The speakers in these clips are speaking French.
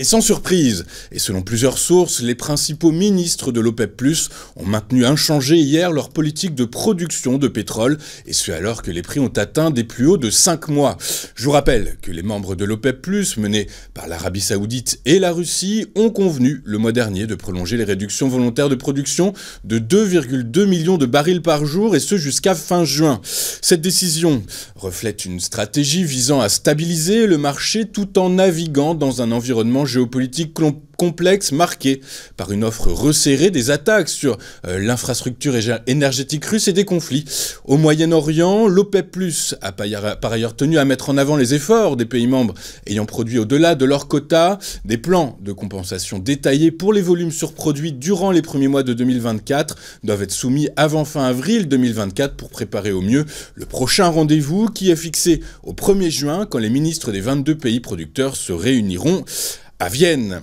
Et sans surprise, et selon plusieurs sources, les principaux ministres de l'OPEP+, ont maintenu inchangée hier leur politique de production de pétrole, et ce alors que les prix ont atteint des plus hauts de 5 mois. Je vous rappelle que les membres de l'OPEP+, menés par l'Arabie Saoudite et la Russie, ont convenu le mois dernier de prolonger les réductions volontaires de production de 2,2 millions de barils par jour, et ce jusqu'à fin juin. Cette décision reflète une stratégie visant à stabiliser le marché tout en naviguant dans un environnement géopolitique complexe marqué par une offre resserrée, des attaques sur l'infrastructure énergétique russe et des conflits. Au Moyen-Orient, l'OPEP+ a par ailleurs tenu à mettre en avant les efforts des pays membres ayant produit au-delà de leur quota, des plans de compensation détaillés pour les volumes surproduits durant les premiers mois de 2024 doivent être soumis avant fin avril 2024 pour préparer au mieux le prochain rendez-vous qui est fixé au 1er juin quand les ministres des 22 pays producteurs se réuniront à Vienne.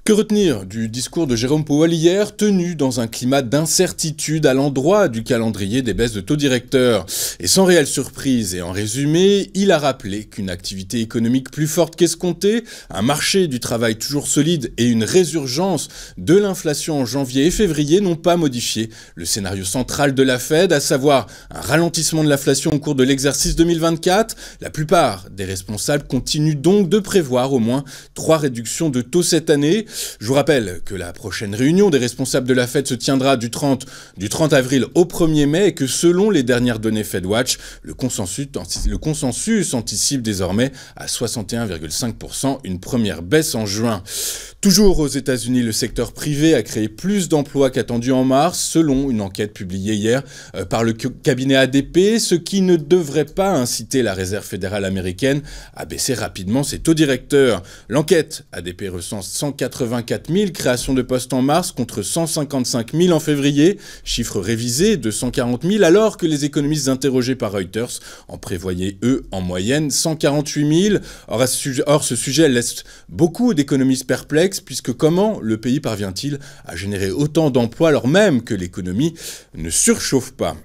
Que retenir du discours de Jérôme Powell hier, tenu dans un climat d'incertitude à l'endroit du calendrier des baisses de taux directeurs? Et sans réelle surprise et en résumé, il a rappelé qu'une activité économique plus forte qu'escomptée, un marché du travail toujours solide et une résurgence de l'inflation en janvier et février n'ont pas modifié le scénario central de la Fed, à savoir un ralentissement de l'inflation au cours de l'exercice 2024. La plupart des responsables continuent donc de prévoir au moins 3 réductions de taux cette année. Je vous rappelle que la prochaine réunion des responsables de la Fed se tiendra du 30 avril au 1er mai et que selon les dernières données FedWatch, le consensus anticipe désormais à 61,5% une première baisse en juin. Toujours aux États-Unis, le secteur privé a créé plus d'emplois qu'attendu en mars, selon une enquête publiée hier par le cabinet ADP, ce qui ne devrait pas inciter la Réserve fédérale américaine à baisser rapidement ses taux directeurs. L'enquête ADP recense 184 000 créations de postes en mars contre 155 000 en février, chiffre révisé de 140 000, alors que les économistes interrogés par Reuters en prévoyaient, eux, en moyenne 148 000. Or, ce sujet laisse beaucoup d'économistes perplexes, puisque comment le pays parvient-il à générer autant d'emplois alors même que l'économie ne surchauffe pas ?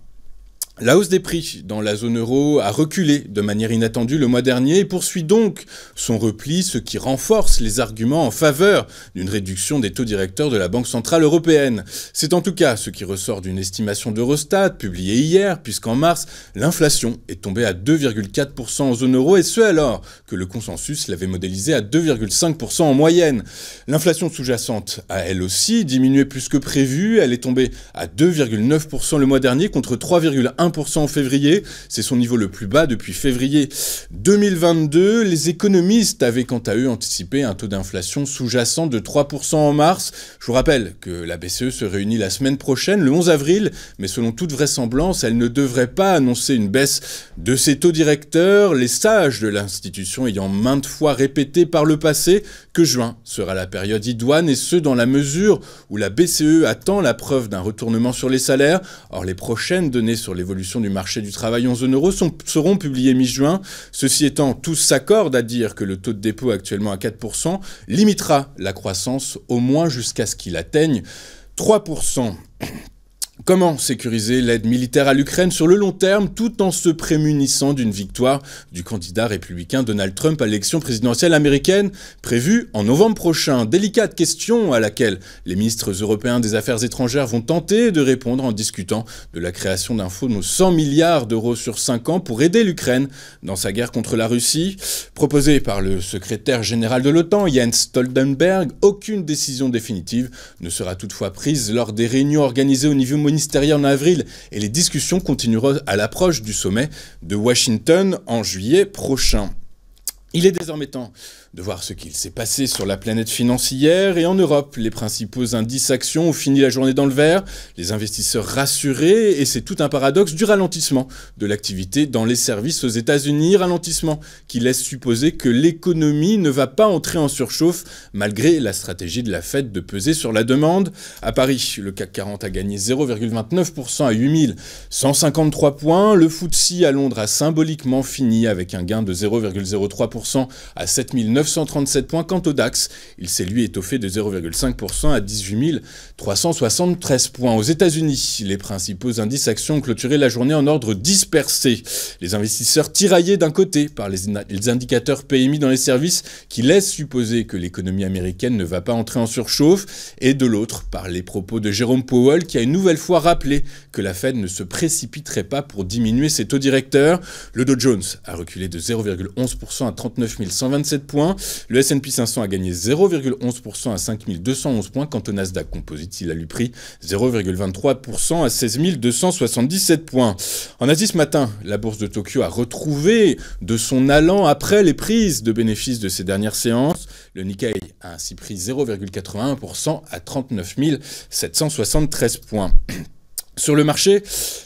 La hausse des prix dans la zone euro a reculé de manière inattendue le mois dernier et poursuit donc son repli, ce qui renforce les arguments en faveur d'une réduction des taux directeurs de la Banque centrale européenne. C'est en tout cas ce qui ressort d'une estimation d'Eurostat publiée hier, puisqu'en mars, l'inflation est tombée à 2,4% en zone euro, et ce alors que le consensus l'avait modélisé à 2,5% en moyenne. L'inflation sous-jacente a elle aussi diminué plus que prévu, elle est tombée à 2,9% le mois dernier contre 3,1% en février, c'est son niveau le plus bas depuis février 2022. Les économistes avaient quant à eux anticipé un taux d'inflation sous-jacent de 3% en mars. Je vous rappelle que la BCE se réunit la semaine prochaine, le 11 avril, mais selon toute vraisemblance, elle ne devrait pas annoncer une baisse de ses taux directeurs, les sages de l'institution ayant maintes fois répété par le passé que juin sera la période idoine, et ce dans la mesure où la BCE attend la preuve d'un retournement sur les salaires. Or, les prochaines données sur l'évolution du marché du travail en zone euro seront publiées mi-juin. Ceci étant, tous s'accordent à dire que le taux de dépôt actuellement à 4% limitera la croissance au moins jusqu'à ce qu'il atteigne 3%. Comment sécuriser l'aide militaire à l'Ukraine sur le long terme tout en se prémunissant d'une victoire du candidat républicain Donald Trump à l'élection présidentielle américaine prévue en novembre prochain? Délicate question à laquelle les ministres européens des Affaires étrangères vont tenter de répondre en discutant de la création d'un fonds de 100 milliards d'euros sur 5 ans pour aider l'Ukraine dans sa guerre contre la Russie. Proposé par le secrétaire général de l'OTAN, Jens Stoltenberg, aucune décision définitive ne sera toutefois prise lors des réunions organisées au niveau ministériel en avril, et les discussions continueront à l'approche du sommet de Washington en juillet prochain. Il est désormais temps de voir ce qu'il s'est passé sur la planète financière et en Europe. Les principaux indices actions ont fini la journée dans le vert, les investisseurs rassurés, et c'est tout un paradoxe du ralentissement de l'activité dans les services aux États-Unis, ralentissement qui laisse supposer que l'économie ne va pas entrer en surchauffe malgré la stratégie de la Fed de peser sur la demande. À Paris, le CAC 40 a gagné 0,29% à 8153 points, le FTSE à Londres a symboliquement fini avec un gain de 0,03%. 0,2% à 7 937 points. Quant au DAX, il s'est lui étoffé de 0,5% à 18 373 points. Aux États-Unis, les principaux indices actions ont clôturé la journée en ordre dispersé. Les investisseurs tiraillés d'un côté par les indicateurs PMI dans les services qui laissent supposer que l'économie américaine ne va pas entrer en surchauffe, et de l'autre par les propos de Jérôme Powell qui a une nouvelle fois rappelé que la Fed ne se précipiterait pas pour diminuer ses taux directeurs. Le Dow Jones a reculé de 0,11% à 39 127 points. Le S&P 500 a gagné 0,11% à 5 211 points. Quant au Nasdaq Composite, il a lui pris 0,23% à 16 277 points. En Asie ce matin, la bourse de Tokyo a retrouvé de son allant après les prises de bénéfices de ces dernières séances. Le Nikkei a ainsi pris 0,81% à 39 773 points. Sur le marché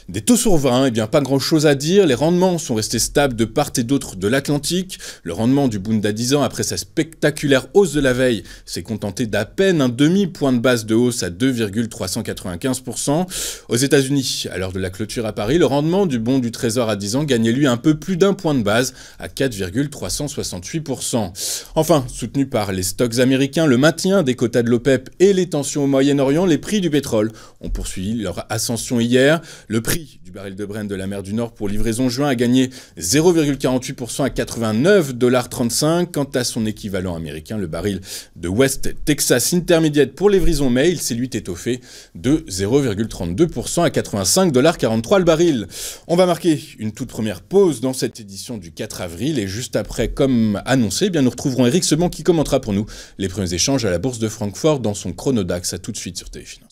des taux souverains, pas grand chose à dire. Les rendements sont restés stables de part et d'autre de l'Atlantique. Le rendement du Bund à 10 ans, après sa spectaculaire hausse de la veille, s'est contenté d'à peine un demi-point de base de hausse à 2,395%. Aux États-Unis, à l'heure de la clôture à Paris, le rendement du bond du Trésor à 10 ans gagnait lui un peu plus d'un point de base à 4,368%. Enfin, soutenu par les stocks américains, le maintien des quotas de l'OPEP et les tensions au Moyen-Orient, les prix du pétrole ont poursuivi leur ascension hier. Le prix du baril de Brent de la mer du Nord pour livraison juin a gagné 0,48% à 89,35 $. Quant à son équivalent américain, le baril de West Texas Intermediate pour livraison mai, il s'est lui étoffé de 0,32% à 85,43 $ le baril. On va marquer une toute première pause dans cette édition du 4 avril et juste après, comme annoncé, nous retrouverons Eric Seban qui commentera pour nous les premiers échanges à la bourse de Francfort dans son chrono DAX. À tout de suite sur Téléfinance.